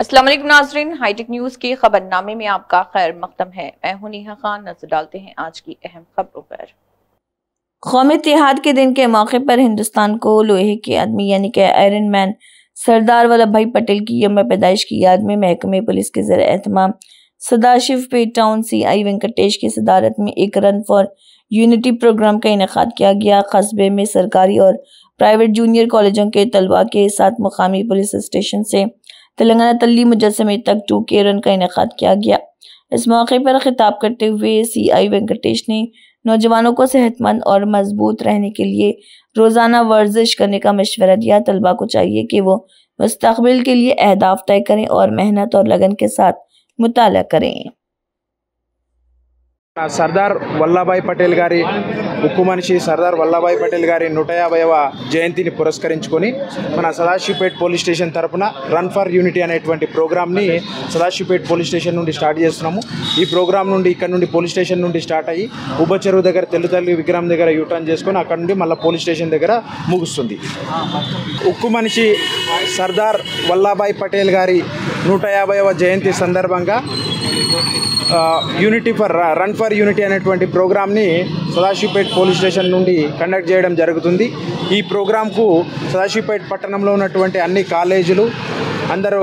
अस्सलाम वालेकुम नाज़रीन, हाईटेक न्यूज़ के खबरनामे में आपका खैर मकदम है। मैं हूं नेहा खान। नजर डालते हैं आज की अहम खबरों पर। कौमी इत्तेहाद के दिन के मौके पर हिंदुस्तान को लोहे के आदमी यानी कि आयरन मैन सरदार वल्लभ भाई पटेल की यौम पैदाइश की याद में महकमे पुलिस के ज़रिए एहतमाम सदाशिवपेट टाउन CI वेंकटेश की सदारत में एक रन फॉर यूनिटी प्रोग्राम का इनेकाद किया गया। कस्बे में सरकारी और प्राइवेट जूनियर कॉलेजों के तलबा के साथ मुकामी पुलिस स्टेशन से तेलंगाना तल्ली मुजस्समे तक 2K रन का इनेकाद किया गया। इस मौके पर खिताब करते हुए CI वेंकटेश ने नौजवानों को सेहतमंद और मजबूत रहने के लिए रोज़ाना वर्जिश करने का मशवरा दिया। तलबा को चाहिए कि वो मुस्तकबिल के लिए अहदाफ तय करें और मेहनत और लगन के साथ मुताला करें। సర్దార్ వల్లభాయ్ పటేల్ గారి ఉక్కు మనిషి సర్దార్ వల్లభాయ్ పటేల్ గారి 150వ జయంతిని పురస్కరించుకొని మన సదాశివపేట్ పోలీస్ స్టేషన్ తరపున రన్ ఫర్ యూనిటీ అనేటువంటి ప్రోగ్రామ్ని సదాశివపేట్ పోలీస్ స్టేషన్ నుండి స్టార్ట్ చేస్తున్నాము। ఈ ప్రోగ్రామ్ నుండి ఇక్కడ నుండి పోలీస్ స్టేషన్ నుండి స్టార్ట్ అయ్యి ఉబ్బ చెరువు దగ్గర తెల్లుతల్లి విగ్రహం దగ్గర యూటర్న్ చేసుకొని అక్కడ నుండి మళ్ళీ పోలీస్ స్టేషన్ దగ్గర ముగుస్తుంది। ఉక్కు మనిషి సర్దార్ వల్లభాయ్ పటేల్ గారి 150వ జయంతి సందర్భంగా unity for run for unity అనేటువంటి ప్రోగ్రామ్ని సదాశివపేట్ పోలీస్ స్టేషన్ నుండి కండక్ట్ చేయడం జరుగుతుంది। ఈ ప్రోగ్రాంకు సదాశివపేట్ పట్టణంలో ఉన్నటువంటి అన్ని కాలేజీలు అందరూ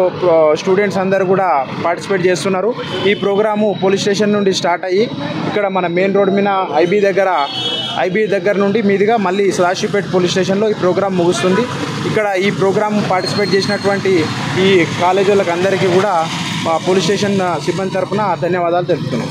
స్టూడెంట్స్ అందరూ కూడా పార్టిసిపేట్ చేస్తున్నారు। ఈ ప్రోగ్రాము పోలీస్ స్టేషన్ నుండి స్టార్ట్ అయ్యి ఇక్కడ మన మెయిన్ రోడ్ మీద ఐబీ దగ్గర నుండి మీదుగా మళ్ళీ సదాశివపేట్ పోలీస్ స్టేషన్లో ఈ ప్రోగ్రాం ముగుస్తుంది। ఇక్కడ ఈ ప్రోగ్రాం పార్టిసిపేట్ చేసినటువంటి ఈ కాలేజీలకు అందరికీ కూడా పోలీస్ స్టేషన్ సిబ్బంది తరఫున ధన్యవాదాలు తెలుపుతున్నాం।